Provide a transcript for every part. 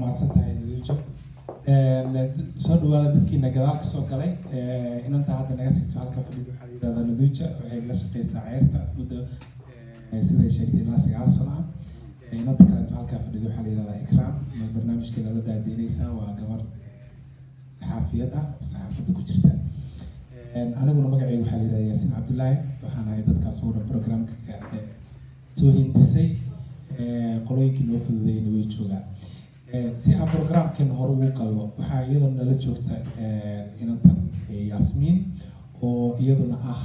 mahadsantahay Naduujo. Soo dhawaada dadkiina gadaal ka soo galay. Inanta hadda naga tagto halka fadhiga waxaa la yidhahdaa Naduujo, waxay la shaqaysaa ceyrta muddo siday sheegtay ilaa 9 sano ah. Inanta kaleeto halka fadhiga waxaa la yidhahdaa Ikraam, barnaamijkeena la daadiinaysaa, waa gabar saxaafiyad ah, saxaafadda ku jirta. Aniguna magacayga waxaa la yidhahdaa Yaasiin Cabdullaahi, waxaan ahay dadkaas oo dhan programka soo hindisay, qolooyinkii noo fududeyna way joogaan. Si aan programkeena hore ugu galno, waxaa iyadoo nala joogta inantan Yasmiin oo iyaduna ah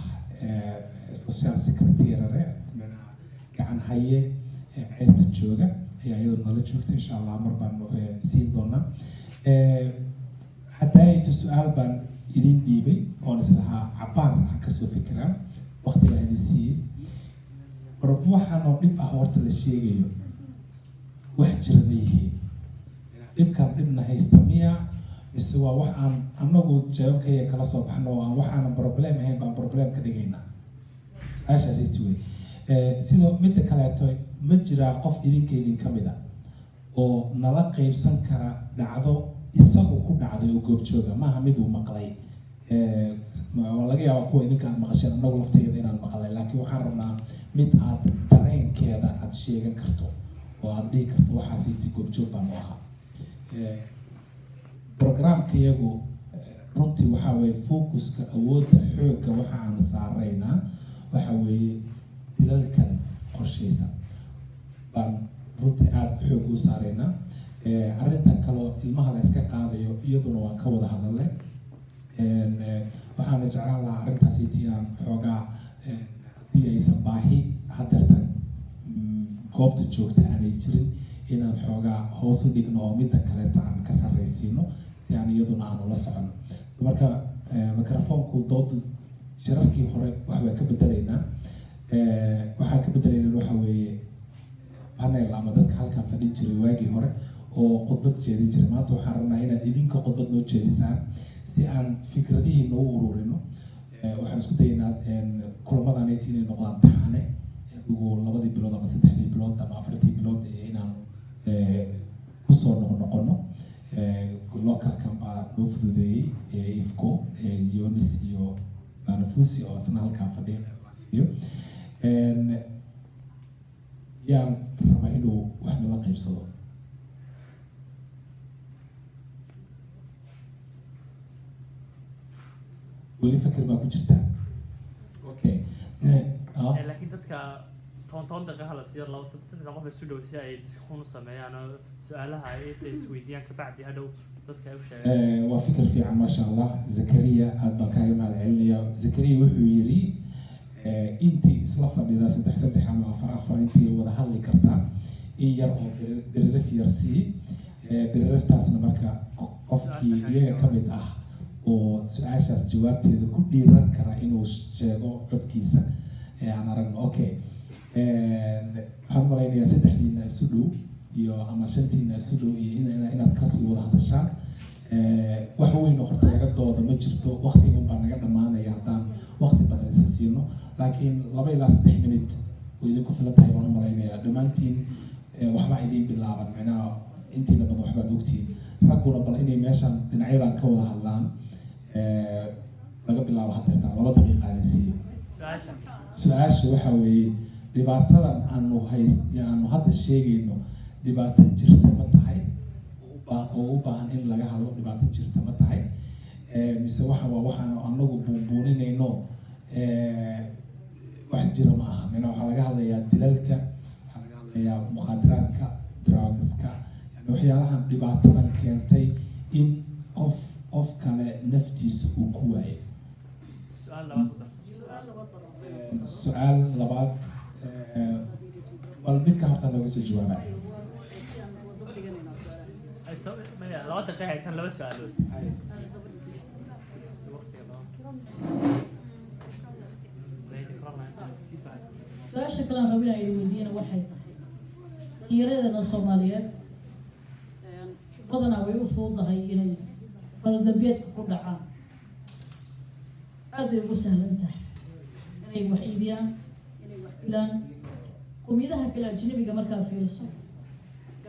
social secretary gacan haye ceyrta jooga, ayaa iyadoo nala joogta. Insha Allah mar baan siin doonaa. Hadda su'aal baan idin dhiibay oo islahaa cabaar ka soo fikiraan waqtiga idin siiyay. waxaan oo dhib ah horta la sheegayo wax jira leeyahay. dhibkan dhibna haysta miya mise waa wax aan anagu jawaabkaya kala soo baxno oo aan waxaan problem ahayn baan problem ka dhigaynaa. Aashaasi tuway sidoo mid kaleeto ma jira qof idin kamid ah oo nala qaybsan kara dhacdo isagu ku dhacday oo goob jooga maaha mid uu maqlay. laga yaabo kuwa idinka aad maqasheen anagu lafteeda inaan maqlay, laakiin waxaan rabnaa mid aad dareenkeeda aad sheegan karto oo aad dhihi karto waxaas intii goobjoog baan u ahaa. Programka iyagu runtii waxaa weeye focuska awoodda xoogga waxa aan saaraynaa waxa weeye dilalkan qorshaysan baan runtii aad xoog u saaraynaa. arrintan kaloo ilmaha la iska qaadayo iyaduna waan ka wada hadalnay. waxaan jeclaan lahaa arrintaas inaan xoogaa haddii aysan baahi hadeertan goobta joogta aanay jirin inaan xoogaa hoos u dhigno oo midda kaleeta aan ka sarraysiino si aan iyaduna aan ula socono. marka microfoonku doodu shirarkii hore waxbaa ka bedelaynaa. waxaan ka bedelaynaa waxa weeye panel ama dadka halkan fadhi jiray waagii hore oo khudbad jeedin jiray. maanta waxaan rabnaa inaad idinka khudbad noo jeedisaan si aan fikradihii noo ururino. waxaan isku dayaynaa kulamadan inay noqdaan taxane ugu 2 bilood ama 3 bilood ama 4 bilood inaan kusoo noqono. localkan baa noo fududeeyey ifco Yonis iyo Banafusi oo asna halkaa fadhiyo. yaan rabaa inuu wax nala qaybsado. weli fakir baa ku jirta. okay laakiin dadka toon daqiiqo la siiyo 2-3 qof isu dhow si ay diskussion u sameeyaan oo su'aalaha ay isweydiiyaan ka bacdi hadhow dadka ay u sheegaan. waa fikir fiican ma sha Allah. Zakariya aad baan kaaga mahadcelinaya. Zakariya wuxuu yiri intii isla fadhida 3 ama 4 intii wada hadli kartaa in yar oo biririf yar sii biririftaasna marka qofkii iyaga ka mid ah oo su'aashaas jawaabteeda ku dhiiran kara inuu sheego codkiisa aan aragno. okay waxaan malaynayaa 3diina isu dhow iyo ama 5diina isu dhow iyo inaad kasii wada hadashaan. wax weyn oo horta laga dooda ma jirto. waqtigan baa naga dhamaanaya haddaan waqti badan isa siino, laakiin 2 ilaa 3 minute oo idinku filan tahay baan malaynayaa. dhammaantiin waxbaa idin bilaaban macnaha intiina badan waxbaad ogtihiin. ragguna bal inay meeshan dhinacyadan ka wada hadlaan laga bilaabo hadeertaan 2 daqiiqa aan siiyo. su-aasha waxa weeye dhibaatadan aanu hadda sheegayno dhibaato jirta ma tahay oo u baahan in laga hadlo? dhibaato jirta ma tahay mise waxaan anagu buunbuuninayno wax jira ma aha? macnaha waxaa laga hadlayaa dilalka, waxaa laga hadlayaa muqaadaraadka, drugska, yani waxyaalahan dhibaatadan keentay in qof kale naftiisa uu ku waayo. su-aal labaad bal midka horta looga soo jawaaba. su-aasha kale aan rabin aan idin weydiiyana waxay tahay dhallinyaradana Soomaaliyeed badanaa way u fududahay inay faldambiyeedka ku dhacaan. aad bay ugu sahlan tahay inay wax iibiyaan, inay wax dilaan. qowmiyadaha kale ajnabiga markaad fiiriso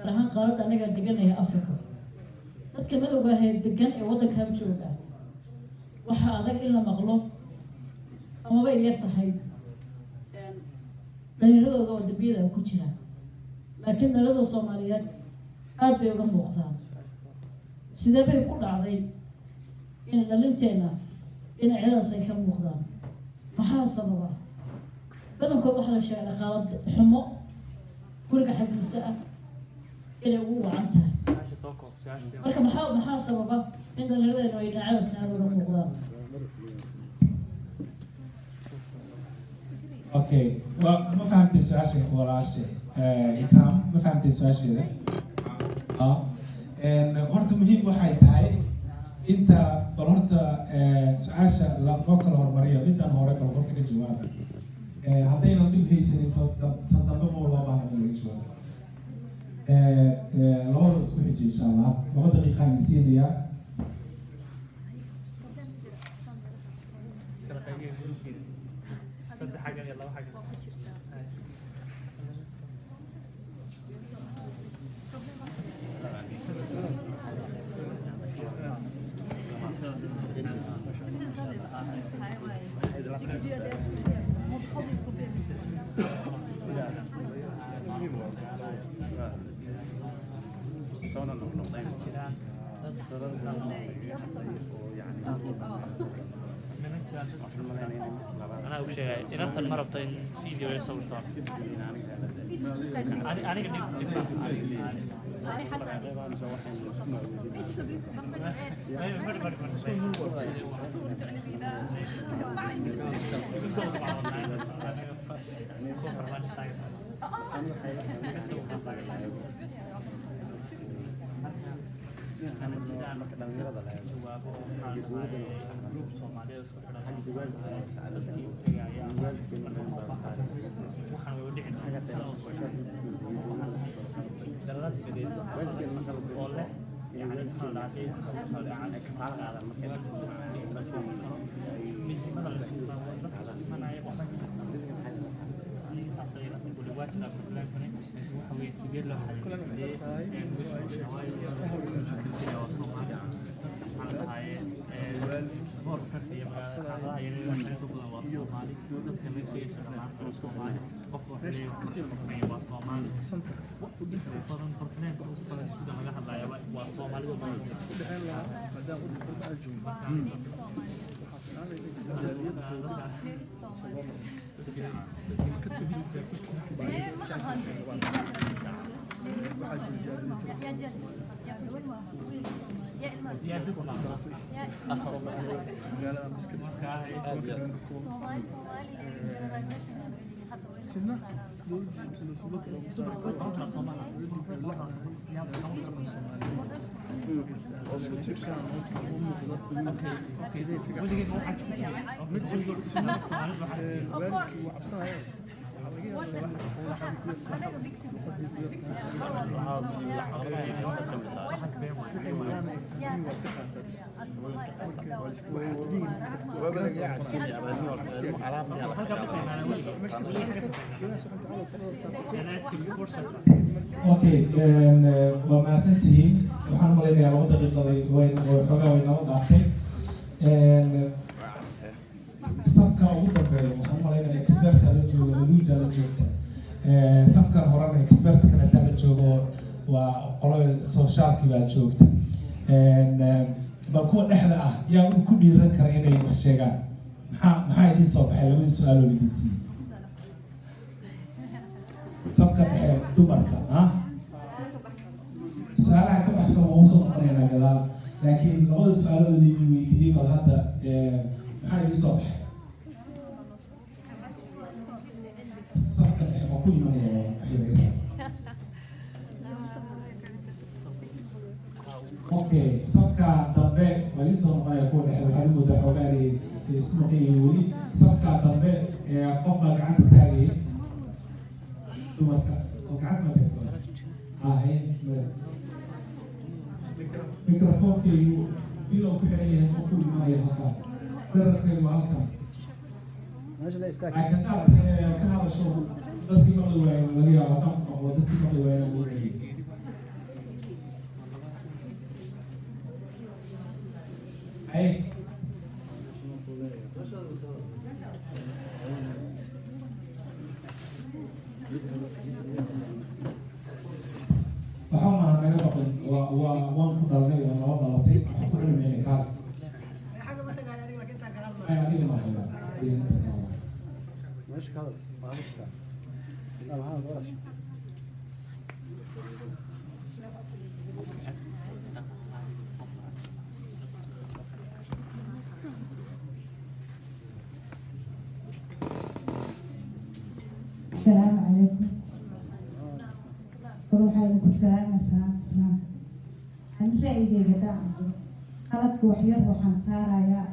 gaar ahaan qaaradda anaga deganaya Africa dadka madowga ah ee degan ee waddankan jooga waxaa adag in la maqlo amaba ay yar tahay dhalinyadooda oo dambiyada ku jira laakiin dhalinyarada Soomaaliyeed aad bay uga muuqdaan sidee bay ku dhacday in dhalinteena dhinacyadaas ay ka muuqdaan maxaa sababa badankood waxaa la sheegay dhaqaalad xumo guriga xaggiisa ah inay ugu wacan tahay marka maxaa sababa in dhalinyadeenu ay dhinacyadaas aad uga muuqdaan okay ما فهمت السؤال ولا شيء إكرام ما فهمت السؤال ده horta muhiim waxay tahay inta bal horta su-aasha noo kala hormariyo midaan hore bal horta ka jawaaba haddaynan dhib haysanin tan dambe ma loo baahna in laga jawaabo labada isku xiji insha allah 2 daqiiqaan siinaya أنا أقول شيء إن أنت المرة بتاعين فيديو يسوي طار أنا قد اوكي وما سنتهي waxaan malaynayaa 2 daqiiqaday xogaa way nala dhaaftay safka ugu dambeeya waxaan malaynayaa experta la jooga laduuja la joogta safkan horena expertka kale la joogo waa qolo socialki baa joogta bal kuwa dhexda ah yaa uu ku dhiiran kara inay wax sheegaan maxaa idin soo baxay labadii su'aal oo idin siiyay safka dhexe dumarka su'aalaha ka baxsan waa usoo noqonaynaa gadaal laakiin labada su'aalood idin weydiiyey bal hadda maxaa idin soo baxay safka dhexe waa ku imanaya waxyaabaa okay safka dambe waa idin soo noqonaya kuwa dhexe waxaa lagu wadaa xoogaanay isku maqanyay weli safka dambe qof baa gacanta taagaya dumarka oo gacanta ma tagto mikrofonkaygu filo ku xiran yahay oo ku imanaya halkaa dararkeedu waa halkan laakiin aad ka hadasho dadkii maqli waayo laga yaabo dhan maqlo dadkii maqli waayana loo celiyay waxaa naga baqin waan ku dhalnay oo nala dhalatay wax ku cilmiyay kaal adiga ma hayda ماشي كده معلش لا معانا بلاش السلام عليكم. روح عليكم السلام سلام سلام. أنا رأيي جدا قالت وحير وحن سارة يا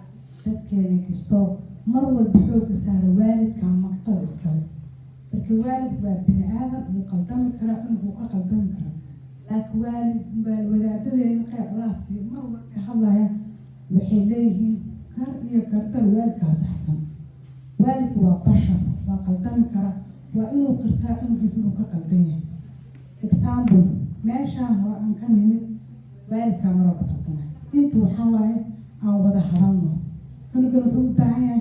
تذكرني كستو مروا البحوك سارة والد كان مقتل إسكال. لكن والد بني آدم وقدم كرا عنه وقدم كرا. لكن والد بالولادة ينقع راسي مروا الله يا وحيليه كار يكرتل والد كاس حسن. والد هو بشر وقدم كرا. وإنه قرطاع إنجزنه كقلدية. example ماشى هو عن كم يمد والد كاميرا بتقطنه. أنتوا حواي أو بده حرامه. أنا كنا بقول بعيا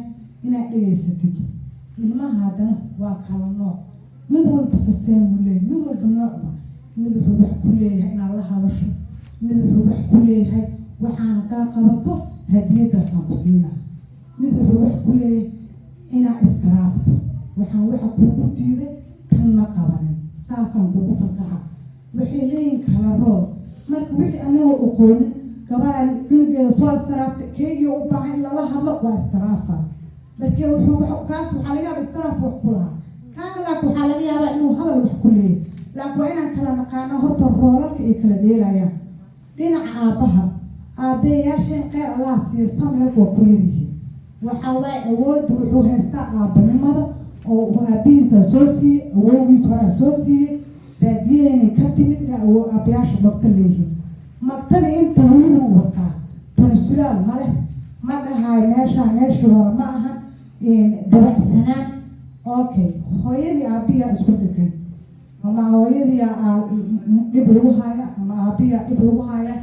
إن أدري ستي. إنما هذا واقعنا. مدهول بسستين ولا مدهول بناء. مدهول بحكوليه إن الله هذا شو. مدهول بحكوليه هاي وحنا تاقبته هدية سامسينا. مدهول بحكوليه إن استرافته. waxaan waxa kugu diiday tan ma qabanin saasan kugu fasaxa wixii leeyin kala rool marka wixii anaga u qoon gabaraan cunugeeda soo istiraafta keegi u baahan lala hadlo waa istiraafa marka wuxuu kaas waxa laga yaabaa istiraaf wax ku lahaa kaamila waxa laga yaabaa inuu hadal wax ku leeyahay laakiin waa inaan kala naqaano horta roolalka ay kala dheelayaan dhinaca aabaha aabayaasheen qeyr Allah siiyo sameeyay ku yihiin waxa way awood wuxuu haystaa aabanimada oo abiisa soo siiyay awoogiis hore soo siiyay baadiyeen ka timid oo abiyaasha magta leeyihiin magtada inta wiilu wataa tan sulaal male ma dhahay meesha hore ma aha dabacsanaan okay hooyadii abiya isku dhigay ama hooyadii dib lagu haya ama abiya dib lagu haya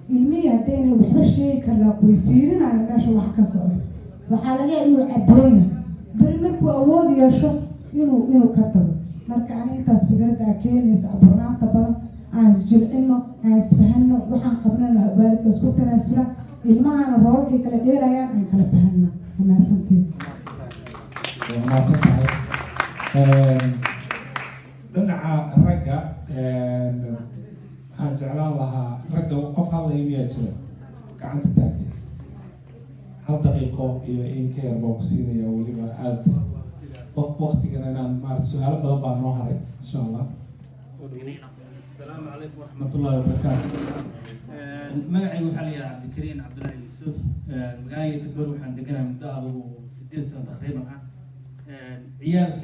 ilmihi hadayna waxba sheegi kala way fiirinayaan meesha wax ka socdo waxaa laga inuu cabroonya bari markuu awood yeesho inuu ka tago marka ani intaas fikrada keenaysa aburnaanta badan aan isjilcino aan isfahanno waxaan qabna laha waalidka isku tanaasula ilmahana roolkay kala dheerayaan aan kala fahanno hamaasanteed dhinaca ragga waxaan jeclaan lahaa ragga qof hadlaya miyaa jira gacanta taagtay hal daqiiqo iyo in ka yar baan ku siinaya weliba aada waqtigan inaan maarata su-aalo badan baa noo haray insha allah السلام عليكم ورحمة الله وبركاته. مقعي وحالي عبد الكريم عبد الله يوسف مقعي تقول وحن دقنا مدة في 60 سنة تقريبا عيالك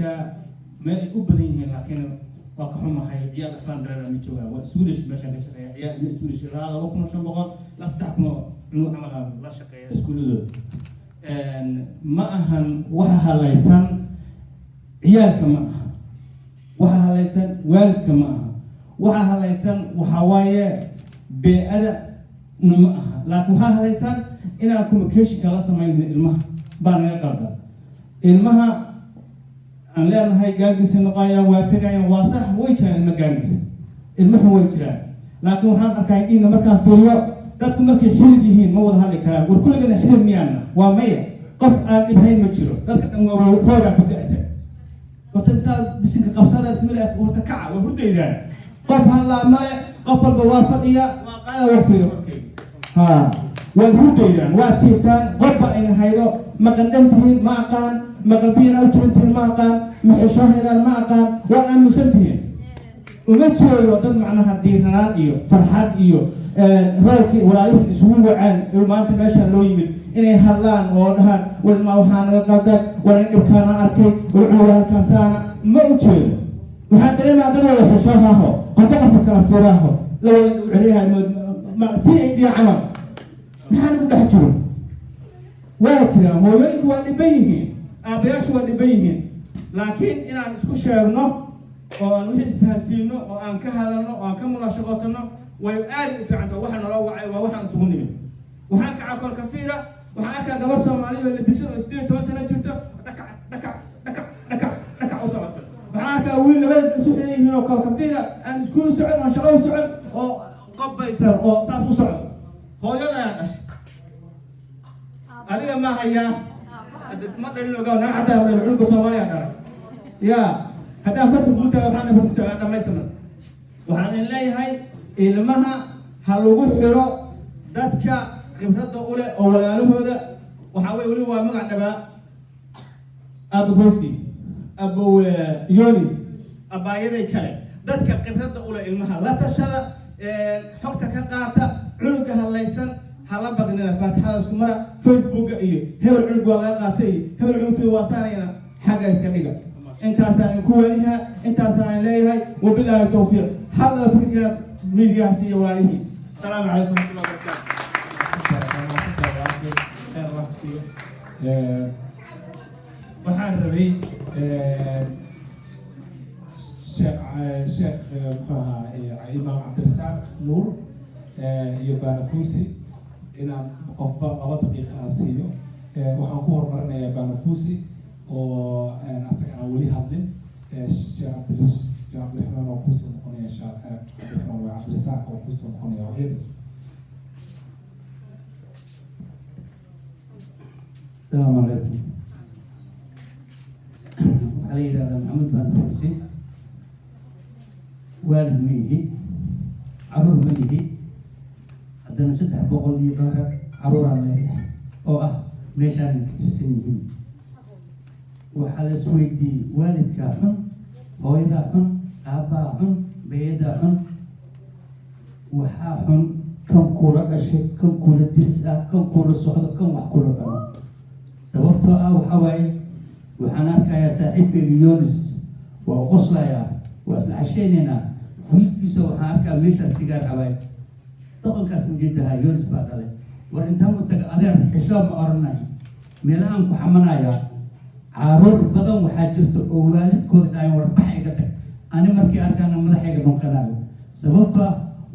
ما يقبلين لكن واقعهم هاي عيال فاندر من جوا وسولش مش هنقص عيال سولش لا لا وكنا شو بقى لا استحكموا إنه عمل لا شقية سكولو ما أهن وها ليسن عيالك ما أهن وها ليسن والدك ما أهن waxa halaysan waxa waaye beeda nima aha laakiin waxa halaysan inaan communication kala sameeyno ilmaha baan naga qaldan ilmaha aan leenahay gaagis noqayaan waa tagayaan waa sax way jiraan ilma gaagis ilmaha way jiraan laakiin waxaan arkay in markaan fiiriyo dadku markay xidid yihiin ma wada hadli karaan war kulligana xidid miyaana waa maya qof aan ibhayn ma jiro dadka dhan waa rooga ku dacsan wata inta bisinka qabsada ismila horta kaca waa hurdaydaan قف هلا ماء قف البوافق يا وقال وقتي ها والهوتيان واتشيفتان قبا إن هيدو ما قدمتهن ما كان ما قلبين أو تنتهن ما كان ما حشاهدان ما كان وأنا مسنتهن ومتشوي وضد معناها ديرنا إيو فرحات إيو رأيك ولا عليه الأسبوع عن ما أنت ماشى لو يمد إني هلان ودهان والموهان القدر ولا إبكان أركي والعوال كان سانا ما أتشوي waxaan dareemaa dad wada xishoohaho qofka qofka kala furaaho la wada dhowriyaha ma si ay camal maxaan ugu dhex jiro waa jiraan hooyooyinku waa dhiban yihiin aabayaashu waa dhiban yihiin laakiin inaan isku sheegno oo aan wixii isfahansiino oo aan ka hadalno oo aan ka munaashaqootano way aad u fiican tahay waxa naloo wacay waa waxaan isugu nimid waxaan kacaa kol kafiira waxaan arkaa gabar Soomaaliyeed oo labisan oo 18 sano jirto dhakac u socoto waxaan arkaa wiil labada suuxi yihiin oo kala kafiira aan iskuul socon oo shaqo u socon oo qabbaysan oo saas u socdo hooyada ayaa dhashay adiga ma hayaa ma dhalin ogaa naa caddaa dhalin cunugga Soomaaliya dhalay yaa haddaa farta kuu taga waxaana farta tagaa dhammaystiran waxaan in leeyahay ilmaha ha lagu xiro dadka khibradda u leh oo walaalahooda waxaa weye weli waa magac dhabaa abo Fosi abo Yonis abaayaday kale dadka khibradda u leh ilmaha la tashada xogta ka qaata cunugga halaysan hala badnina faatixada isku mara facebooka iyo hebel cunug waa laga qaatay iyo hebel cunugtooda waa saarayna xagga iska dhiga intaasaan ku weynaha intaasaan leeyahay wabilaahi tawfiiq hada fikra midiyaha siiya waalihi asalaamu calaykum waraxmatullahi wabarakaatu waxaan rabay sheekh muxuu ahaa imaam cabdirasaaq nuur iyo Banafusi inaan qofba 2 daqiiqo aan siiyo waxaan ku horumarinayaa Banafusi oo asaga aan weli hadlin sheekh cabdiraxmaan oo kusoo noqonaya cabdiraxmaan waa cabdirasaaq oo kusoo noqonaya waqtigiisa. السلام عليكم. علي هذا محمد بن فوزي والد ميهي عرور ميهي عندنا 6 بقول لي ظهر عرور عليه او ميشان كتسنين وحال سويدي والد كاحن هويدا حن ابا حن بيدا حن وحاحن كم كولا دشي كم كولا درس كم كولا سوخدا كم wax kula cuna sababtoo waxa waaye waxaan arkayaa saaxiibkayga Yonis waa qoslayaa waa isla casheynayna wiilkiisa waxaan arkaa meesha sigaar cabay dhaqankaas mujeedaha Yonis baa dhalay war intaan u taga adeer xisaab ma oranay meelahan ku xamanaya caruur badan waxaa jirta oo waalidkooda dhayn warbax iga tag ani markii arkaan madaxayga dhunkanaayo sababtoo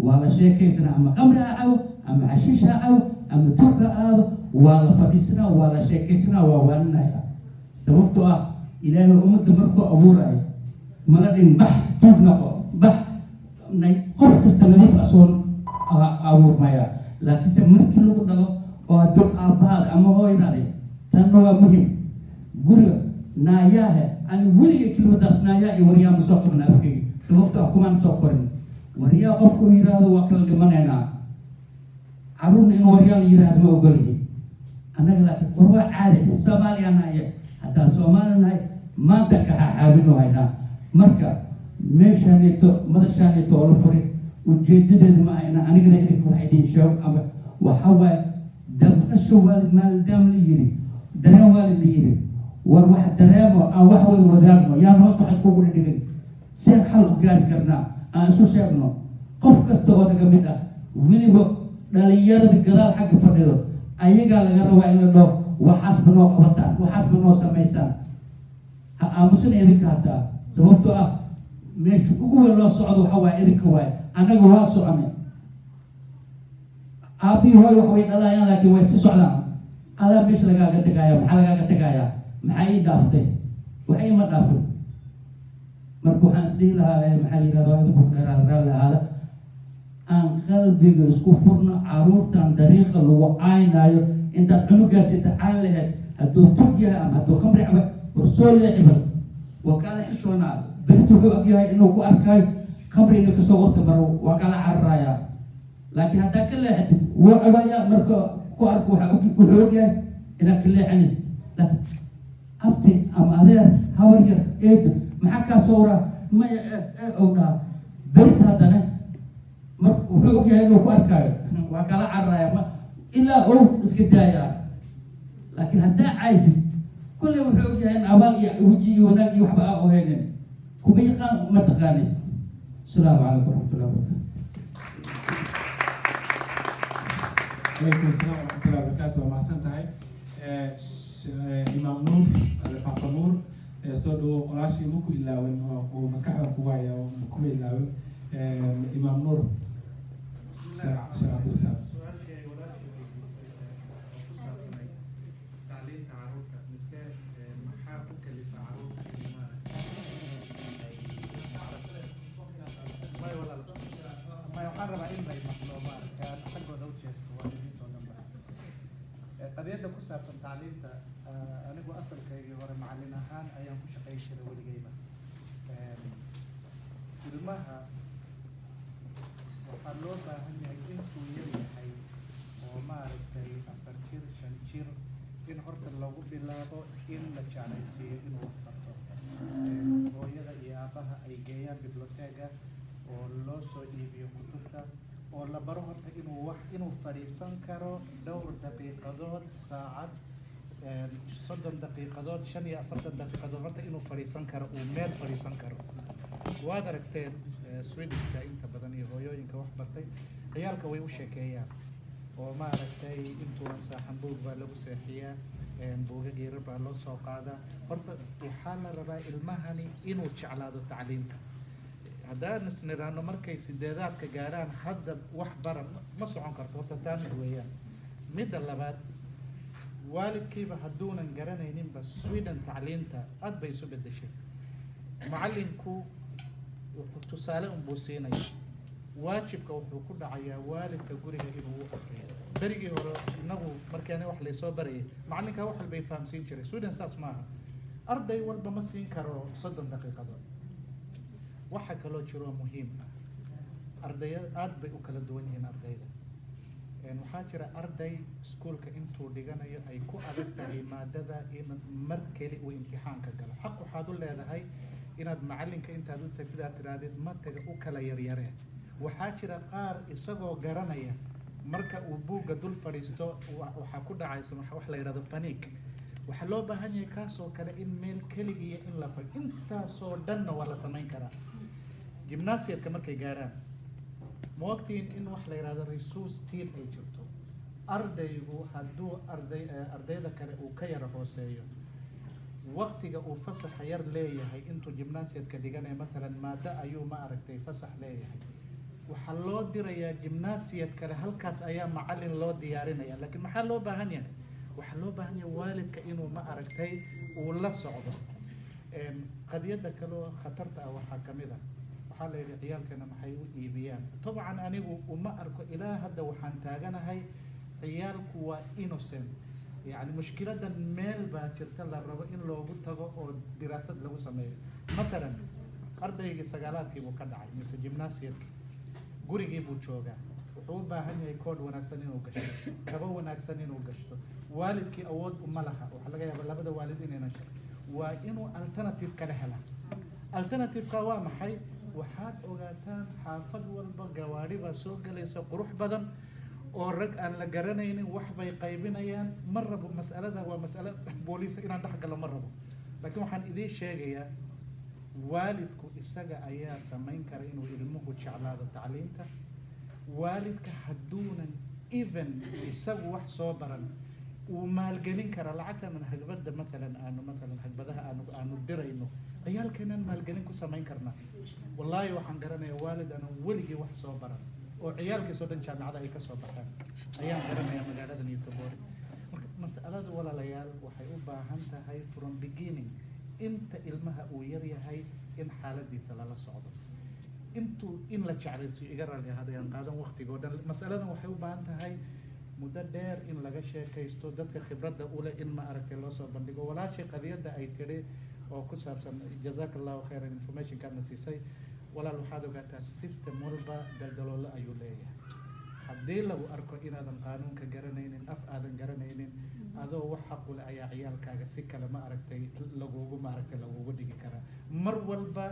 waa la sheekaysana ama qamra caw ama xashiisha caw ama tuuka aado waa la fadhiisana waa la sheekaysana waa waanaya sababtoo ilaahay ummadda markuu abuurayo mala dhin bax tuug noqo bax qof kasta nadiif asoon abuurmaya laakiinse markii lagu dhalo oo dul aabahaada ama hooyadaada tanna waa muhim guriga naayaahe ani weliga kelmadaas naayaa iyo waryaa ma soo qabna afkayga sababtoo kumaan soo korin waryaa qofka uu yiraahdo waa kala dhimanaynaa caruurna in waryaa la yiraahdo ma ogolihi annaga laakiin war waa caadi Soomaaliya naaya haddaan Soomaali nahay maanta ka xaabino haynaa marka meeshaanito madashaanito oo la furay ujeedadeedu ma ayna anigana idinka wax idin sheego ama waxa waaye dabqasho waalid maadaam la yiri dareen waalid la yiri war wax dareemo aan wax wada wadaagno yaan hoos wax iskugu dhigin seen xal u gaari karnaa aan isu sheegno qof kasta oo naga mid ah weliba dhalinyarada gadaal xagga fadhido ayagaa laga rabaa in la dhaho waxaas banoo qabataan waxaas banoo samaysaan ha aamusan idinka hataa sababtoo meesha ugu weyn loo socdo waxa waaye idinka waaye annaga waa soconay aabii hooy wax way dhalayaan laakiin way si socdaan adaa meesha lagaaga tegaya maxaa lagaaga tegayaa maxaa ii dhaaftay wax iima dhaafin marka waxaan isdhihi lahaa maxaa la yidhahdaa idinku dheeraad raali ahaada aan qalbiga isku furno caruurtan dariiqa lagu caynaayo intaad cunugaasi tacaan lahayd hadduu tug yahay ama hadduu khamri caba warsoo leexibal waa kaala xishoonaa berito wuxuu ogyahay inuu ku arkaayo khamri inay kasoo warta maro waa kala cararayaa laakiin haddaa ka leexatid wuu cabayaa marka ku arko wuxuu ogyahay inaad ka leexanaysid laakiin abti ama adeer hawar yar eedo maxaa kaa sawraa maya owdhaa berita haddana wuxuu ogyahay inuu ku arkaayo waa kala cararaya ilaa ou iska daayaa laakiin haddaa caysid kulley wuxuu ogyahay in abaal iyo weji iyo wanaag iyo waxba aa ohaynin kuma yaqaan ma taqaanin asalaamu calaykum waraxmatullahi wabarakatu عليكم السلام ورحمة الله وبركاته ومع سنتهاي إمام نور الفاق نور سودو راشي مكو إلا ومسكحة كوايا ومكو إلا إمام نور شيخ عبد الرزاق waxaan rabaa in lay maqlo maaragtaan xaggooda u jeesto waalidiintoo dhan ba qadiyadda ku saabsan tacliinta anigu asalkaygii hore macallin ahaan ayaan ku shaqayn jiray weligeyba ilmaha waxaa loo baahan yahay intuu yar yahay oo maaragtay 4 jir 5 jir in horta lagu bilaabo in la jeclaysiiyo inuu wax barto hooyada iyo aabaha ay geeyaan biblioteega oo loo soo iibiyo kutubta oo la baro horta inuu fadhiisan karo dhowr daqiiqadood saacad 30 daqiiqadood 45 daqiiqadood horta inuu fadhiisan karo uu meel fadhiisan karo waad aragteen Swedishka inta badan iyo hooyooyinka wax bartay ciyaalka way u sheekeeyaan oo maaragtay intuu saaxan buug baa lagu seexiyaa buuga geerar baa loo soo qaadaa horta waxaa la rabaa ilmahani inuu jeclaado tacliinta haddaan isniraano markay sideedaadka gaaraan hadda wax baran ma socon karto horta taa mid weeyaan midda labaad waalidkiiba hadduunan garanayninba Sweden tacliinta aad bay isu bedeshay macallinku wuxuu tusaale unbuu siinaya waajibka wuxuu ku dhacayaa waalidka guriga inuu u aqriyo berigii hore inagu markaan wax laysoo barayay macallinka wax walbay fahamsiin jiray Sweden saas maaha arday walba ma siin karo 30 daqiiqadood waxa kaloo jiro muhiim ah ardayda aad bay u kala duwan yihiin ardayda waxaa jira arday iskuulka intuu dhiganayo ay ku adag tahay maadada in mar keli uu imtixaanka galo xaq waxaad u leedahay inaad macallinka intaad u tagtid aad tirahdid mataga u kala yaryaree waxaa jira qaar isagoo garanaya marka uu buugga dul fadhiisto waxaa ku dhacaysa wax la yidhahdo panic waxaa loo baahan yahay kaasoo kale in meel keligiiya in la fadhi intaasoo dhanna waa la samayn karaa gymnasiadka markay gaarhaan ma ogtiin in wax la yidhahdo resource team ay jirto ardaygu hadduu ardayda kale uu ka yara hooseeyo waqtiga uu fasaxa yar leeyahay intuu gymnasiadka dhiganayo maalan maado ayuu ma aragtay fasax leeyahay waxaa loo dirayaa gymnasiad kale halkaas ayaa macallin loo diyaarinaya laakiin maxaa loo baahan yahay waxaa loo baahan yahay waalidka inuu ma aragtay uu la socdo qadiyadda kaloo khatarta ah waxaa ka mid ah waxaa la yidhi ciyaalkeena maxay u iibiyaan dabcan anigu uma arko ilaa hadda waxaan taaganahay ciyaalku waa innocent يعني مشكلة ميل باجرت للربع إن لو قلت أو دراسة لو سميه مثلا أرضي سجالات كي بقدعي مثل جيمناسيات قري جيبو شوجا وحول باهن يكون ونكسنين وقشته كبو ونكسنين وقشته والد كي أود أملها وحلاقي يبلا بده والدين ينشر وإنه alternative كلهلا alternative قوام حي وحات أوجاتان حافظ والبجواري وسوق ليس قروح بدن oo rag aan la garanaynin wax bay qaybinayaan ma rabo mas'alada waa mas'alo booliis inaan dhex galo ma rabo laakiin waxaan idin sheegayaa waalidku isaga ayaa samayn kara inuu ilmuhu jeclaado tacliinta waalidka hadduunan even isagu wax soo baran uu maalgelin kara lacagtan hagbada maalan hagbadaha aanu dirayno ciyaalkeenan maalgelin ku samayn karnaa wallaahi waxaan garanayaa waalid aan weligii wax soo baran oo ciyaalkiisoo dhan jaamacada ay ka soo baxeen ayaan garanayaa magaaladan iyo Tabori marka mas'aladu walaalayaal waxay u baahan tahay from beginning inta ilmaha uu yar yahay in xaaladiisa lala socdo intuu in la jeclaysiiyo iga raali ahadayaan qaadan waqtigoo dhan mas'aladan waxay u baahan tahay muddo dheer in laga sheekaysto dadka khibradda u leh in ma aragtay loo soo bandhigo walaashii qadiyadda ay tiri oo ku saabsan jazakallahu khairan information kana siisay walaal waxaad ogaataa system walba daldaloolo ayuu leeyahay haddii lagu arko inaadan qaanuunka garanaynin af aadan garanaynin adoo wax xaq u leh ayaa ciyaalkaaga si kale ma aragtay lagugu dhigi karaa mar walba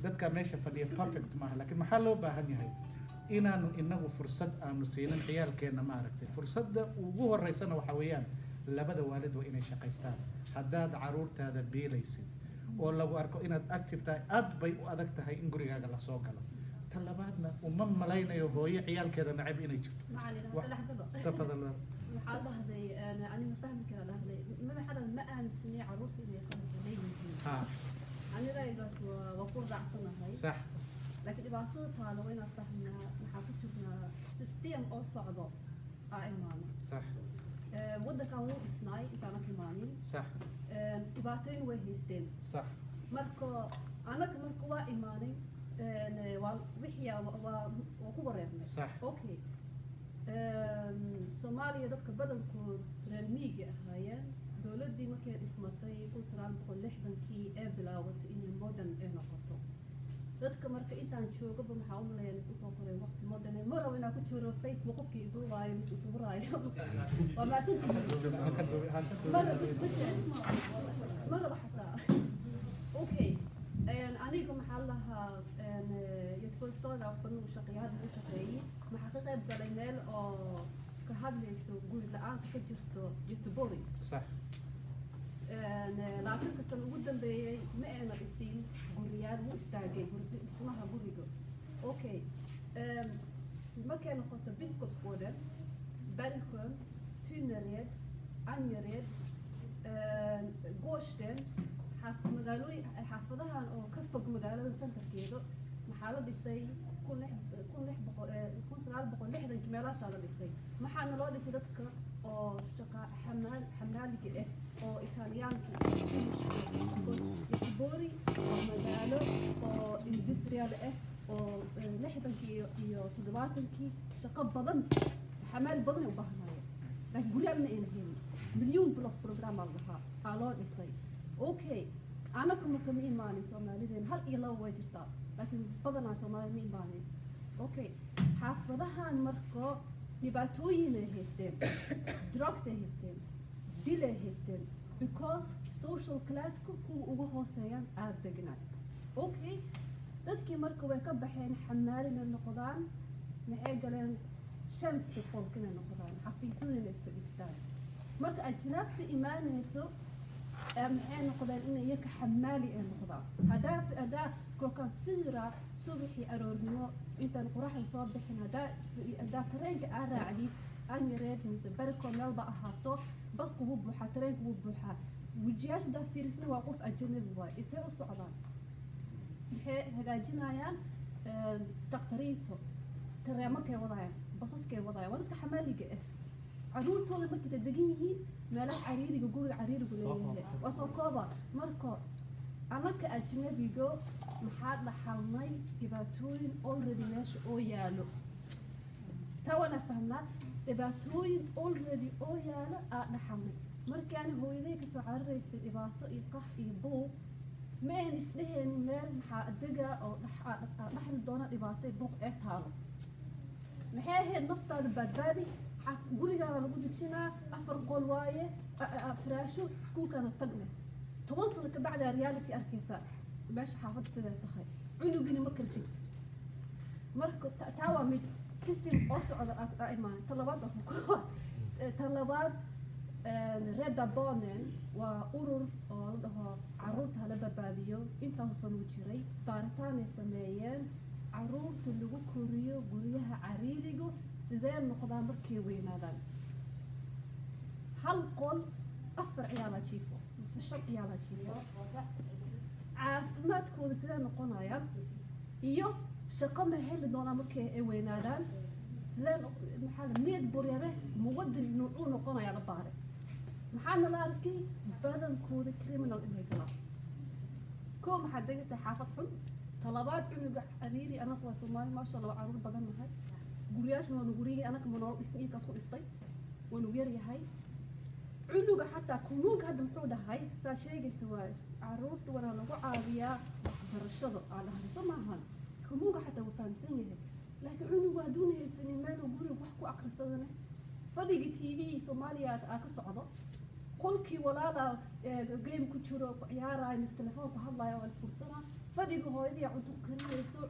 dadka meesha fadhiya perfect maaha laakiin maxaa loo baahan yahay inaanu inagu fursad aanu siinin ciyaalkeena ma aragtay fursadda ugu horeysana waxa weeyaan labada waalid waa inay shaqaystaan haddaad caruurtaada biilaysid oo lagu arko inaad active tahay aad bay u adag tahay in gurigaaga la soo galo talabaadna uma malaynayo hooyo ciyaalkeeda nacib inay jirto tafadal waxaa dhahday ani ma fahmi kara dhahday ma xada ma aaminsanay caruurta inay qabanayeen ha ani raygaas waa ku raacsanahay sax laakiin dhibaatada taalo waa inaad fahmnaa waxaa ku jirnaa system oo socdo imaano sax waddankan wuu dhisnaay intaana ka imaanin sax dhibaatooyin way haysteen sax marka anaga marka waa imaanin وحيا وكو ريرنا صح. اوكي سوماليا dadka badankood reer miyiga ahaayeen dowladii markay dhismatay 1960kii ee bilaawatay in modern ay noqoto dadka marka intaan joogaba maxaa u maleeyay ku soo koray waqti modern ma rabo inaan ku jiro Facebook qofkii duubaayo mise suurayo waa maasan ma rabo xataa okay aniga maxaa lahaa yadkoostoda waxaan u shaqeeyay u shaqeeyay maxaa ka qayb galay meel oo ka hadlayso guri la'aanta ka jirto Yotobori صح laakiin kastan ugu dambeeyay ma ayna dhisin guriyaal u istaagay dhismaha guriga okay markay noqoto Biskopsgården Bergsjön Tynnered Angered Gårdsten magaalooyin xaafadahan oo ka fog magaalada centerkeeda maxaa la dhisay 1960 meelahaas la dhisay maxaana loo dhisay dadka oo shaqa xamaaliga ah oo Italiyaanka Yotobori oo magaalo oo industrial ah oo 60kii iyo 70kii shaqo badan xamaal badan u baahnaayo laakiin guryaha ma aynan milyan block program aa loo dhisay okay أنا كم إيماني سوماليين هل إلا وجرتا لكن بدنا سوماليين إيماني أوكي حافظها المركو نباتوين هستين drugs هستين ديله هستين because social class كو وهو سيان أردقنا أوكي dadkii marka way ka baxeen xamaalina noqdaan maxay galeen chance folkina noqdaan xafiisadina fadhiistaan marka ajnaabta iimaanayso maxay noqdaan in iyaga xamaali ay noqdaan hadaa kolkan fiira subaxii aroornimo intaan qoraxda soo bixin hadaa tareenka aa raacdid aan yareed mise bariko meelba ahaato basku wuu buuxaa tareenka wuu buuxaa wejiyaasha hadaa fiirisna waa qof ajnabi waay intay u socdaan maxay hagaajinayaan dakhtariinto tareemakay wadayaan basaskay wadayaan waa dadka xamaaliga ah caruurtooda markay degan yihiin meelaha cariiriga guriga cariirigu leeyahay waa soo kooba marka anaka ajnabiga maxaa dhaxalnay dhibaatooyin already meesha oo yaalo taa wana fahmnaa dhibaatooyin already oo yaalo aa dhaxalnay markaan hooyaday kasoo cararaysay dhibaato iyo qax iyo buuq ma ayn isdheheenin meel maxaa adiga oo dhaxli doona dhibaato buuq ee taalo maxay ahayd naftaada badbaadi gurigaana lagu dejinaa 4 qol waaye firaasho iskuulkana tagne 10 sano ka bacda reality arkaysa meesha xaafadda siday tahay cunugina ma kala figto marka taa waa mid system oo socda imaan talabaad Reda Barnen waa urur oo la dhaho caruurta la badbaadiyo intaas sano jiray baaritaan ay sameeyeen caruurta lagu koriyo guryaha cariiriga sidee noqdaan markay weynaadaan hal qol 4 ciyaal jiifo mise 5 ciyaal jiifo caafimaadkooda sidee noqonayaan iyo shaqo ma heli doonaan markay ay weynaadaan sidee maxaa la mid buryare muwadin nuucu noqonaya la baaray maxaana la arkay badankooda criminal inay galaan koo maxaa degtay xaafad xun talabaad cunuga cariiri anaga waa Soomaali ma sha Allah caruur badan nahay guriyashana waa guriyay anaga ma noo dhisay kaas ku dhistay wanu yar yahay cunuga xataa kunuunka hadda muxuu dhahay saa sheegaysa waa caruurta wana lagu caawiyaa waxbarashada aan dhahay Soomaalihan kunuunka xataa wuu fahamsan yahay laakiin cunuga hadduu haysanin meel uu guriga wax ku aqrisadana fadhiga TV Soomaaliya ka socdo qolkii walaala game ku jiro ku ciyaarayo mis telefoon ku hadlayo wala fursana fadhiga hooyadii cunto karinayso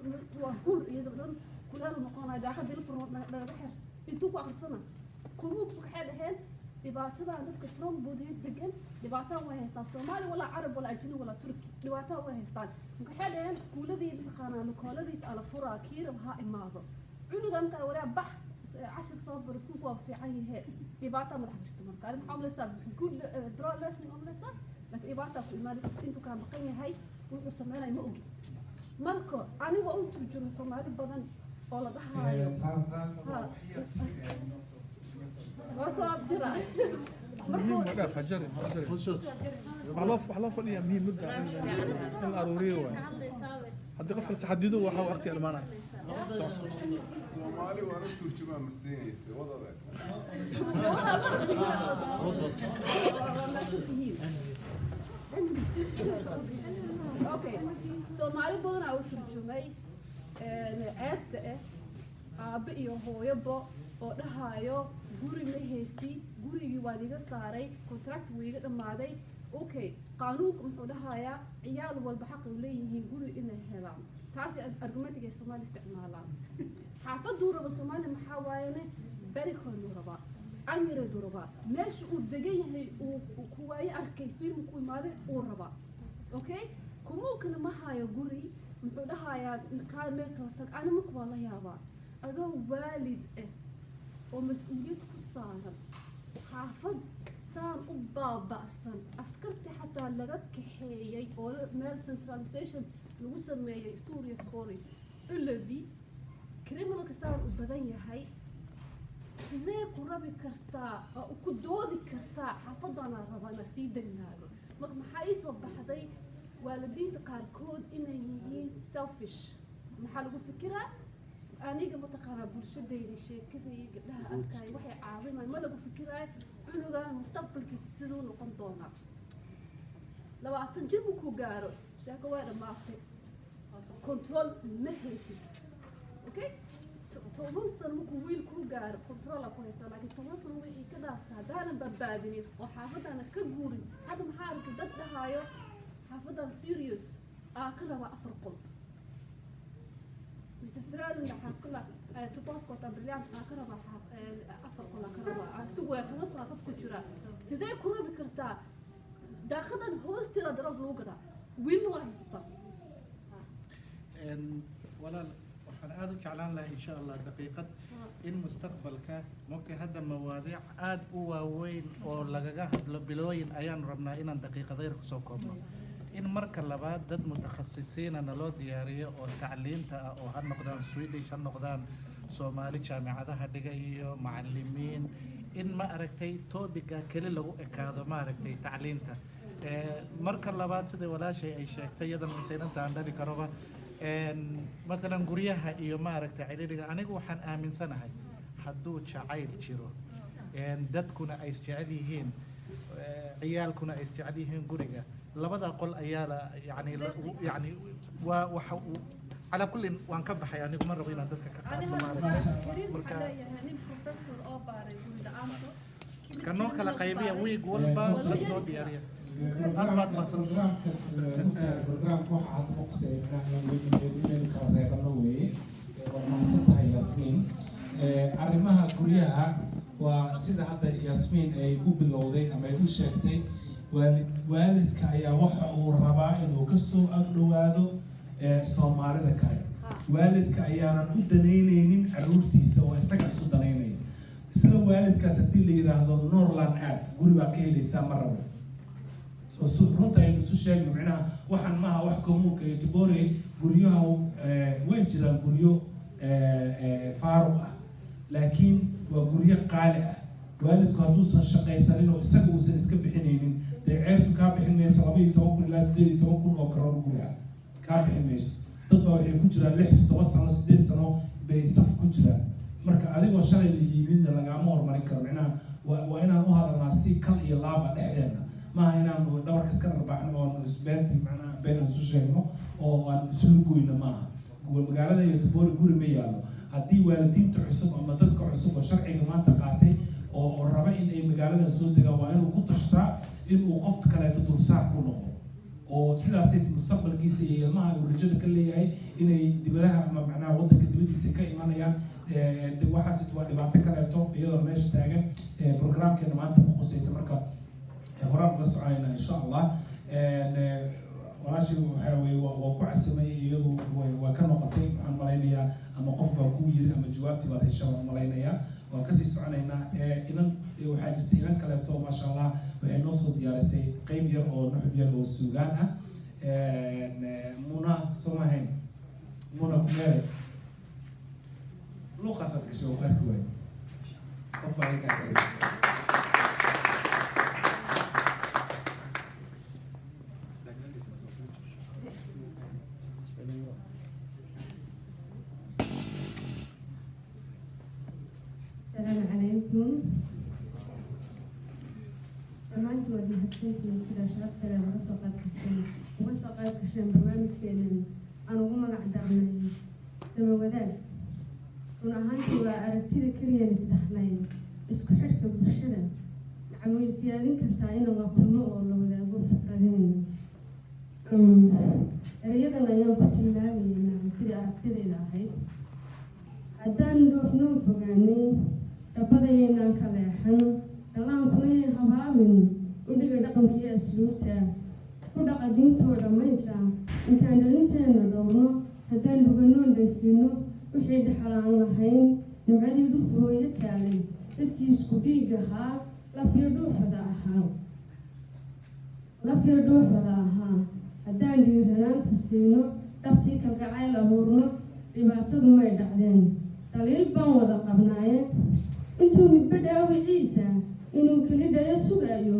waa hur iyadoo dhan kulaal noqonaya daaqada ilfurno laga xir intuu ku aqrisana kunuug waxay dhaheen dhibaatada dadka Trump boodiyay degan dhibaatada way haystaan Soomaali wala Arab wala Ajnabi wala Turki dhibaatada way haystaan waxay dhaheen iskuuladii dhaqaana kooladiis ala furaa kiiraha imaado cunugan ka wara bax 10 صبر اسكو كو في عينه إباطة ما تحبش تمر كان محاولة ساب كل درا لازم محاولة ساب لكن إباطة في المال أنتو كان بقية هاي وسمعنا يموجي مالكو أنا وأنتو جون سمعنا بدن ولا ضحايا وصاب جرا مدة فجري حلف حلف اللي مين مدة الأرورية haddii qofka saxadidu waxa waqti almaanaya Soomaali waa la turjumaa marsiinaysa wadada. Okay, Soomaali badan aa u turjumay ceebta aabe iyo hooyoba oo dhahayo guri ma haysti gurigii waa iga saaray contract wuu iga dhamaaday. Okay, qaanuunka muxuu dhahayaa ciyaal walba xaq u leeyihiin guri inay helaan. taasi argumentiga Soomaali isticmaalaan. xaafaddu raba Soomaali maxaa waayane berikoon raba angare duraba meesha uu degan yahay uu ku waayay arkay suu ku imaaday uu raba. Okay, kumuukana ma hayo guri muxuu dhahayaa kaalmee kala tag ana ma ku la yaabaa adoo waalid oo mas'uuliyad ku saaran xaafad saan u baaba'san askarta xataa laga kaxeeyay oo meel centralization lagu sameeyay Stuart Hall ulabi criminalka saan u badan yahay sidee ku rabi kartaa oo ku doodi kartaa xaafadana rabana sii degnaado marka maxaa ii soo baxday waalidiinta qaarkood inay yihiin selfish maxaa lagu fikiraa aniga mataqaanaa bulshadayda sheekadayda gabdhaha arkay waxay caawinayaan ma lagu fikiraayo cunugan mustaqbalkiisa siduu noqon doonaa 20 jir ku gaaro sheeko waa dhamaatay control ma haysid. Okay, 10 sano markuu wiil ku gaaro control ku haysan laakiin 10 sano wixii ka dhaaftaa hadaanan badbaadinin oo xaafadana ka guurin hadda maxaa arkay dad dhahayo xaafadan serious ka raba 4 qol مسافران اللي حاكلها تباسكو تبريان أكربا أفر كلها كربا سوى تمصر صفك جرا سيدا كرة بكرتا داخلا هوستي لدرب لوجرا وين واحد سطر ولا waxaan aad u jeclaan lahaa insha Allah daqiiqad in mustaqbalka mumkin hadda mawaadiic aad u waaweyn oo lagaga hadlo bilooyin ayaan rabnaa inaan daqiiqadeer ku soo koobno in marka labaad dad mutakhasisiin naloo diyaariyo oo tacliinta ah oo ha noqdaan Swedish ha noqdaan Soomaali jaamacadaha dhiga iyo macallimiin in ma aragtay topiga kale lagu ekaado ma aragtay tacliinta marka labaad sida walaashay ay sheegtay yadan misaynta aan dhali karoba مثلا guryaha iyo ma aragtay ciriiriga anigu waxaan aaminsanahay hadduu jacayl jiro dadkuna ay jecel yihiin ciyaalkuna ay jecel yihiin guriga labada qol ayaa la yani waa waxa على كل وان كبح يعني مرة بينا ذلك كانوا كلا قيبية ويق والبا لطو ديارية برنامج واحد مقصد من كاريرنا ومنصتها ياسمين arrimaha guryaha waa sida hadda Yasmin ay u bilowday ama ay u sheegtay waalidka ayaa waxa uu rabaa inuu ka soo agdhowaado Soomaalida kale waalidka ayaanan u danaynaynin caruurtiisa oo isaga isu danaynaya isla waalidkaas hadii la yiraahdo Norland aad guri baa ka helaysaa marabo soo runta aynu isu sheegno macnaha waxaan maaha wax komuunka iyo tibore guryaha way jiraan guryo faaruq ah laakiin waa guryo qaali ah waalidku hadduusan shaqaysanin oo isaga uusan iska bixinaynin dee ceertu kaa bixin mayso 12 ilaa 18 oo karoor guriga kaa bixin mayso dad baa waxay ku jiraan 6 sano 8 sano bay saf ku jiraan marka adigoo shalay la yimidna lagama hormarin karo macnaha waa inaan u hadalnaa si kal iyo laaba dhexdeena maaha inaan dhabarka iska dharbaaxno oo isbeenti macnaha been isu sheegno oo aan isu lugoyno maaha magaalada iyo tibore guri ma yaalo haddii waalidiinta cusub ama dadka cusub oo sharciga maanta qaatay oo raba in ay magaalada soo degaan waa inuu ku tashtaa inuu qof kaleeto dulsaar ku noqdo oo sidaasay mustaqbalkiisa iyo ilmaha uu rajada ka leeyahay inay dibadaha ama macnaha waddanka dibadiisa ka imanayaan waxaas waa dhibaato kaleeto iyadoo meesha taagan programkeena maanta ku qusaysa marka horaan uga soconayna insha Allah walaashii waxa weeye waa ku casamay iyadu waa ka noqotay waxaan malaynayaa ama qof baa ku yiri ama jawaabtii baad heshaa waan malaynayaa waa kasii soconaynaa inan waxaa jirta inan kaleeto maasha Allah waxay noo soo diyaarisay qayb yar oo nuxub yar oo suugaan ah muna somahayn muna kumere luqaasad gashay oo arki waay qof baa iga kale Spelling السلام عليكم. dhammaantiin waad mahadsantihiin sida sharafta leh uga soo qayb gasheen barnaamijkeenan aan ugu magac darnay sama wadaag. run ahaantii waa aragtida keliyan isdhaxnayn isku xidhka bulshada nacam way siyaadin kartaa in la kulmo oo la wadaago fikradeena. erayadan ayaan ku tilmaamaynaa sidii aragtidayda ahayd. haddaan dhoofnoon fogaanay dhabbadayaynaan ka leexan dhallaankuna habaamin udhiga dhaqankiiyo asluubta ku dhaqa diintoo dhammaysa intaan dhalinteena dhowrno haddaan dhuganoon dhaysiino wixii dhexalaan lahayn nimcadii dhulku hooyo taalay dadkii isku dhiig ahaa lafyo dhuuxda ahaa haddaan dhiiranaanta siino dhabtii kalgacayl abuurno dhibaatadu may dhacdeen. dhaliil baan wada qabnaaye intuu midba dhaawiciisa inuu keli dhayo sugayo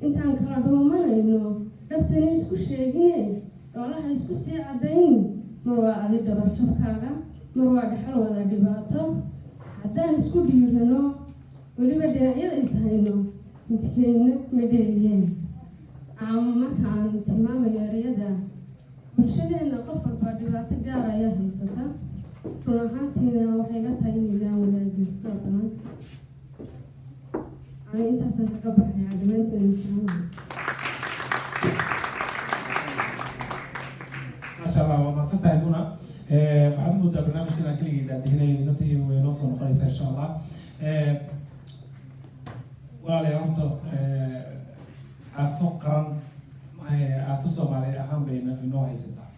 intaan kala dhoomanayno dhabtana isku sheegine dhoolaha isku sii caddayn mar waa adi dhabarjabkaaga mar waa dhexal wada dhibaato. haddaan isku dhiirano weliba dhinacyada ishayno midkeenna ma dheeliyeen. markaan tilmaamayo ereyada bulshadeenna qof walba dhibaato gaar ayaa haysata. run ahaantiina waxay la tahay inaylaan wadaagin sida badan aan intaasaan kaga baxayaa dhammaanteen inshaalla. maasha allah waa mahadsantahay Muna. waxaad u moodaa barnaamijkan aan keligii daadihinayo inantii way noo soo noqonaysaa insha allah. walaalayaal horta aafo qaran aafo soomaaliyeed ahaan bayna inoo haysataa.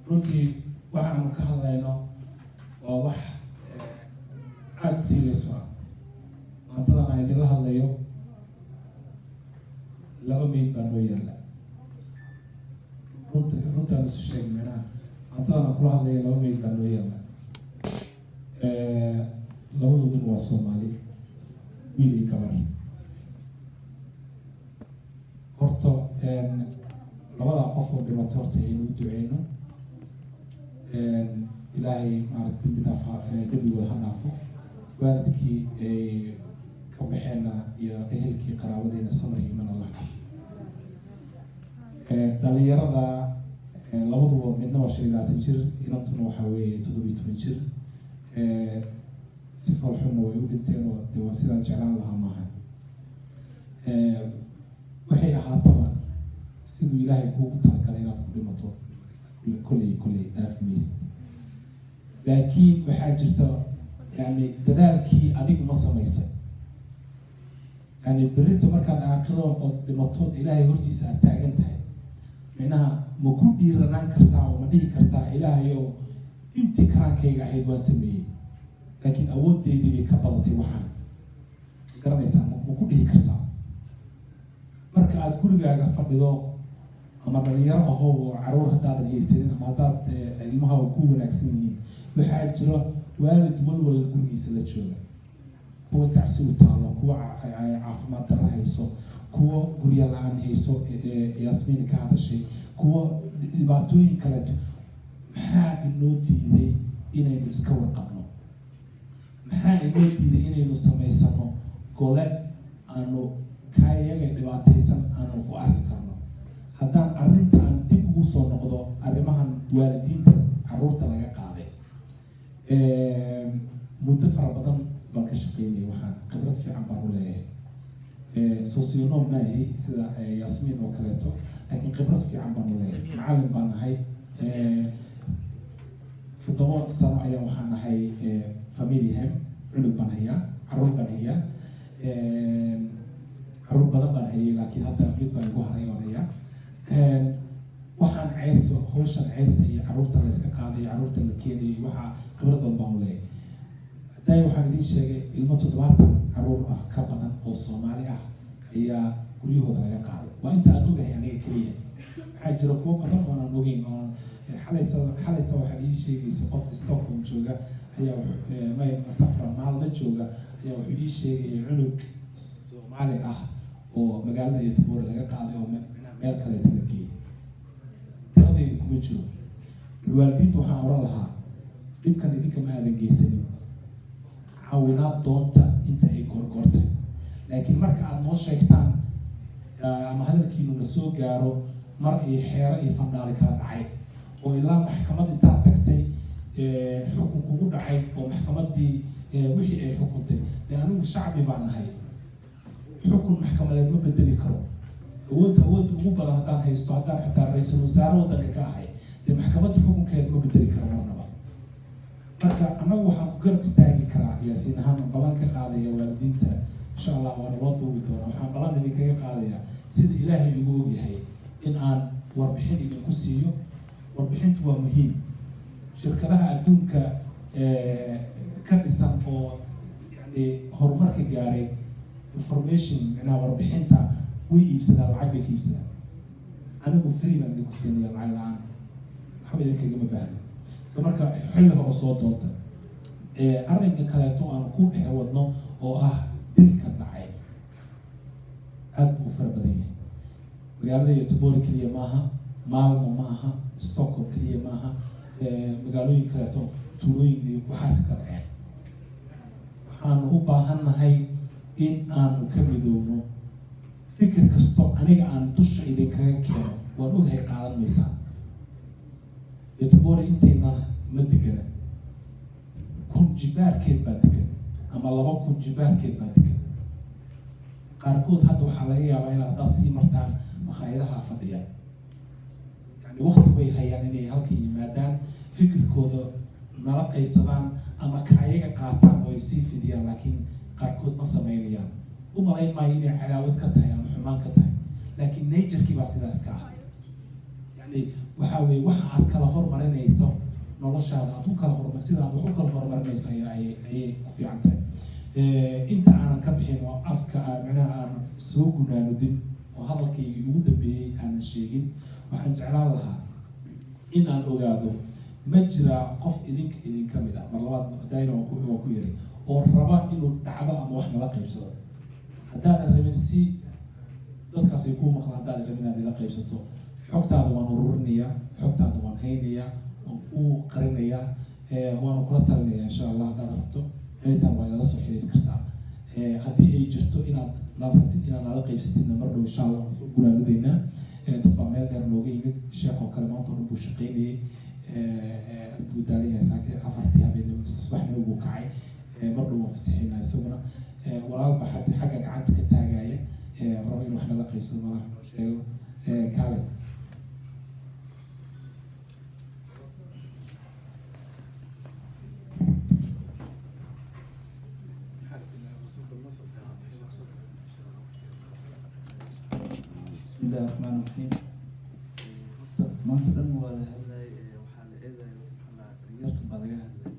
runtii waxaanu ka hadlayno waa wax aada serious ah. maantadan aan idinla hadlayo laba meyd baa noo yaalla. runtaan isu sheeg micnaha maantadan aan kula hadlayo laba meyd baa noo yaalla. labadooduna waa Soomaali, wiil iyo gabar. horta labadaa qof oo dhimatay horta aynu u duceyno. ilaahay maaragtay dembigooda ha dhaafo. waalidkii ay ka baxeenna iyo ehelkii qaraabadeena samar iyo iman allah kasi. dhalinyarada labaduba midna waa 25 jir inantuna waxaa weeye 17 jir. si foolxunna way u dhinteen oo de waa sidaan jeclaan lahaa maaha. waxay ahaataba siduu ilaahay kuugu talagalay inaad ku dhimato kolley dhaafmaysid. laakiin waxaa jirta yani dadaalkii adigu ma samaysay. yani berrito markaad aakiro ood dhimatood ilaahay hortiisa aad taagan tahay micnaha ma ku dhiiranaan kartaa oo ma dhihi kartaa ilaahayow intii karaankayga ahayd waan sameeyey laakiin awooddeydii bay ka badatay waxaan garanaysaa ma ku dhihi kartaa. marka aad gurigaaga fadhido ama dhalinyaro ahow oo caruur haddaadan haysanin ama haddaad ilmaha ku wanaagsan yihiin waxaa jiro waalid walwal gurigiisa la jooga. kuwa tacsi u taalo, kuwa caafimaad darro hayso, kuwa gurya la-aan hayso Yasmiin ka hadashay, kuwa dhibaatooyin kaleeto. maxaa inoo diiday inaynu iska warqabno? maxaa inoo diiday inaynu samaysano gole aanu kaayaga dhibaataysan aanu ku arki karno? haddaan arrinta aan dib ugu soo noqdo arrimahan waalidiinta caruurta laga qaaday. muddo fara badan baan ka shaqeynaya. waxaan khibrad fiican baan u leeyahay. sosionom maahi sida Yasmiin oo kaleeto, laakiin khibrad fiican baan u leeyahay. macallin baan ahay. 7 sano ayaan waxaan ahay family hem. cunug baan hayaa, caruur baan hayaa. caruur badan baan hayay laakiin hadda mid baan igu haray oo hayaa. waxaan ceyrto hawshan ceyrta iyo caruurta la iska qaaday, caruurta la keenayay, waxaa khibrad badan baan u leeyahay. hadday waxaan idiin sheegay ilmo 70 caruur ah ka badan oo Soomaali ah ayaa guryahooda laga qaaday. waa inta aan ogahay aniga keliya. waxaa jira kuwo badan oo aan ogeyn oo xalayta waxaa ii sheegaysa qof Stockholm jooga ayaa safra maal la jooga ayaa wuxuu ii sheegay cunug Soomaali ah oo magaalada Yatbuur laga qaaday oo meel kale la geeyay. taladayda kuma jiro. waalidiinta waxaan oran lahaa dhibkan idinka ma aadan geysanin. caawinaad doonta inta ay goorgoortay. laakiin marka aad noo sheegtaan ama hadalkiinu na soo gaaro mar ay xeero iyo fandhaali kala dhacay oo ilaa maxkamad intaad tagtay xukun kugu dhacay oo maxkamaddii wixii ay xukuntay dee anigu shacbi baan nahay, xukun maxkamadeed ma bedeli karo. awoodda ugu badan haddaan haysto, haddaan xitaa ra-iisul wasaare waddanka ka ahay, dee maxkamadda xukunkeeda ma bedeli karo marnaba. marka annagu waxaan ku garab istaagi karaa yaasiin ahaan ballan ka qaadaya waalidiinta insha allah waana loo duubi doonaa. waxaan ballan idinkaga qaadayaa sida ilaahay igu ogyahay in aan warbixin idinku siiyo. warbixintu waa muhiim. shirkadaha adduunka ka dhisan oo yani horumarka gaaray information micnaha warbixinta way iibsadaan, lacag bay ka iibsadaan. anigu free baan idinku siinaya lacag la-aan, waxba idinkagama baahna. so marka xilli hore soo doonta. arrinka kaleeto aan ku dhex wadno oo ah dilka dhacay aad buu fara badan yahay. magaalada Göteborg keliya maaha, Malmo maaha, Stockholm keliya maaha, magaalooyin kaleeto tuulooyin iyo waxaas ka dhaceen. waxaanu u baahannahay in aanu ka midoowno. fikir kasto aniga aan dusha idinkaga keeno waan ogahay qaadan maysaan. Göteborg intaynan ma degana, 1000 jibaarkeed baa degan ama 2,000 jibaarkeed baa degan. qaarkood hadda waxaa laga yaabaa inaad haddaad sii martaan makhaayadaha fadhiya, yani waqti bay hayaan inay halkan yimaadaan, fikirkooda nala qaybsadaan ama kaayaga qaataan oo ay sii fidiyaan, laakiin qaarkood ma samaynayaan. u malayn maayo inay cadaawad ka tahay ama xumaan ka tahay, laakiin nature-kii baa sidaas ka ah. yani waxa weeye waxa aad kala hormarinayso noloshaada, aad u kala sida aad wax u kala horumarinayso ayay ku fiican tahay. inta aanan ka bixin oo afka micnaha aan soo gunaanudin oo hadalkaygii ugu dambeeyey aanan sheegin, waxaan jeclaan lahaa in aan ogaado ma jiraa qof idinka mid ah, mar labaad dayna waa ku yiri, oo raba inuu dhacdo ama wax nala qaybsado. haddaadan rabin si dadkaas ay kuu maqlaan, haddaadan rabin inaad ila qaybsato, xogtaada waan ururinayaa, xogtaada waan haynayaa, waan kuu qarinayaa, waana kula talinayaa insha allah. haddaad rabto anytime waa idala soo xiriiri kartaa. haddii ay jirto inaad rabtid inaad nala qaybsatidna mar dhow insha allah waan soo gulaanudeynaa. dad baa meel dheer nooga yimid, sheekh oo kale maanta o dhan buu shaqaynayay, buu daalayahay saake 4 habeenimo subaxnimo buu kacay. mar dhow waan fasaxaynaa isaguna. walaal baa xagga gacanta ka taagaya, rabo in wax nala qaybsado malaha noo sheego. kaale بسم الله الرحمن الرحيم. maanta dhan waa la hadlay, waxaa la eedayo dhalinyarta baa laga hadlay.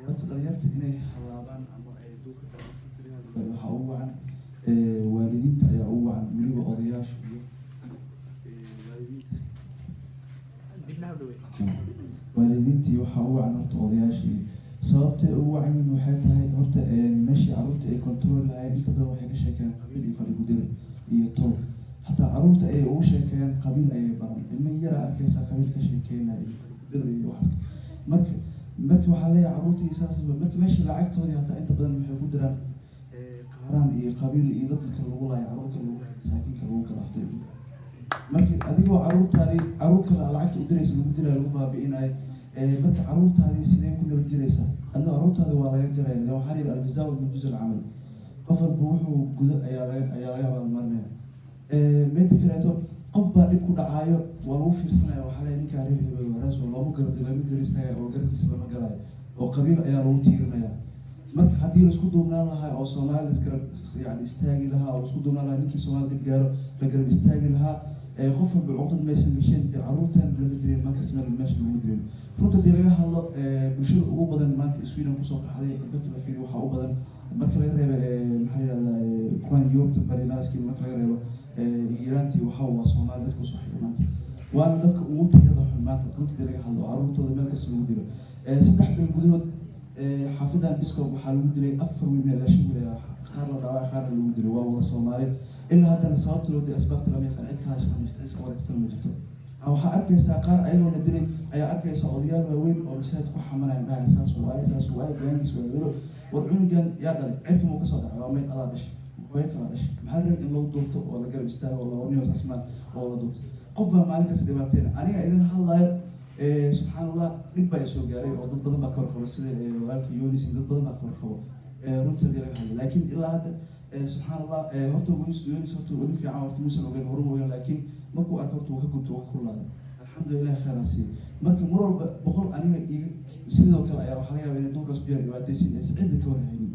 horta dhalinyarta inay halaabaan ama ay duuka waxaa ugu wacan waalidiinta ayaa ugu wacan, weliba odayaasha iyo waalidiintii waxaa ugu wacan horta odayaashii. sababtay ugu wacan yihiin waxay tahay horta meeshii carruurta ay control lahayn inta badan waxay ka sheekeeyaan qabiil iyo fadhi gudari iyo tol. hataa carruurta ay ugu sheekeeyaan qabiil ayay baran. ilma yara arkaysaa qabiil ka sheekeynaya gudari iyo waxaas. marka waxaa leeyahay carruurtii saas marka meeshii lacagtoodii hataa inta badan waxay ku diraan qaaraan iyo qabiil iyo dadka lagu laaya, carruurka lagu laaya, masaakiinka lagu kala aftay. marka adigoo carruur kale lacagta u diraysa lagu dilaa, lagu baabi'inayo. marka carruurtaadii sidee ku nabadgelaysaa? adna carruurtaadi waa laga jaraya. ila waxaa yidhi aljazaa min jinsi alcamal. qof walba wuxuu gudo ayaa laga abaalmarinaya. meeda kaleeto qof baa dhib ku dhacaayo, waa lagu fiirsanaya. waxaa leeyahay ninkaa reer hebel waraas oo lama garistaaga oo garabkiisa lama galayo, oo qabiil ayaa lagu tiirinaya. marka haddii la isku duubnaan lahaa oo Soomaali garab yani istaagi lahaa, oo isku duubnaan lahaa, ninkii Soomaali dhib gaaro la garab istaagi lahaa, qof walba cuqdad maysan gasheen, carruurtan lama dirin, markas meel meesha lagu dirin. runta hadii laga hadlo bulshada ugu badan maanta Sweden kusoo qaxday marka la fiiriyo waxaa u badan, marka laga reebo maxaa yidhahdaa kuwan Yurubta bari naaskii, marka laga reebo Iiraantii waa Soomaali dadka usoo xidhay maanta. waana dadka ugu tayada xun maanta runta hadii laga hadlo, carruurtooda meel kasta lagu dilo. 3 bil gudahood xaafadan Biskop waxaa lagu dilay 4 wiil meel la shaqeeya, qaar la dhaawacay, qaar lagu dilay. waa wada Soomaali. ilaa haddana sababta loo dilay asbaabta lama yaqaan, cid ka hadasha ma jirto, iska waraysan ma jirto. waxaa arkaysaa qaar ayagoo la dilay ayaa arkaysa odayaal waaweyn oo masaajid ku xamanaya dhahay saas waaye gaangiis waa welo war cunugan yaa dhalay cirka muu kasoo dhacay waa meel adaa dhashay hooyo kala dhashay maxaa reer in lagu duubto oo la garab istaago oo laba nin oo saas maa oo la duubto qof baa maalin kasta dhibaateena aniga idin hadlaayo subxaan allah dhib baa soo gaaray oo dad badan baa ka warqaba sida walaalka Yunis dad badan baa ka warqaba runtii laga hadlay laakiin ilaa hadda subxaan allah horta Yunis horta weli fiican horta muusan ogeyn horu mooyaan laakiin markuu arko horta uu ka gubto waa ku laaday alxamdulillah khayran sii marka mar walba boqol aniga sidoo kale ayaa waxaa laga yaabaa inay duurkaas ku jira dhibaataysan ee cidna ka warhaynin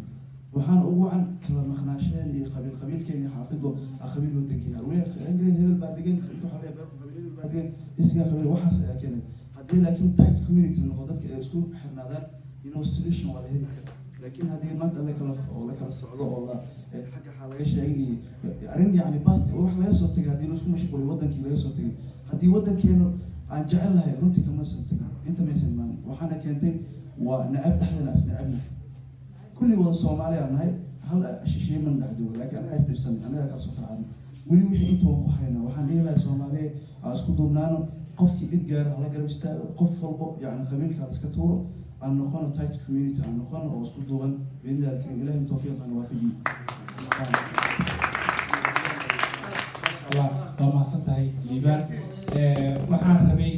waxaan ugu wacan kala maqnaasheen iyo qabiilkeen iyo xaafidoo qabiil loo degiyaa weerareen hebel baa degan inta xorey qabiil baa degan isga qabiil waxaas ayaa keenay haddii laakiin tight community noqdo dadka ay isku xirnaadaan solution waa la heli karaa laakiin haddii maanta la kala socdo oo la xagga waxaa laga sheegay arrin yacni basti oo wax laga soo tegay haddii la isku mashquuliyo wadankii laga soo tegay haddii wadankeenu aan jecel lahay runtii kama soo tegin inta maysan maanin waxaana keentay waa nacab dhexdeena isnacabna kulli wada Soomaali aan nahay hal shisheeye man dhex joogo laakiin anaga is dhibsan anaga ka soo kacay weli wixii inta waan ku haynaa waxaan dhihi lahaa Soomaaliya aan isku duubnaano qofkii dhib gaara hala garab istaago qof walbo yacni qabiilka iska tuuro aan noqono tight community aan noqono oo isku duuban biidna ilaahay tawfiiqan waafaji Allah waa mahadsantahay liibaan waxaan rabay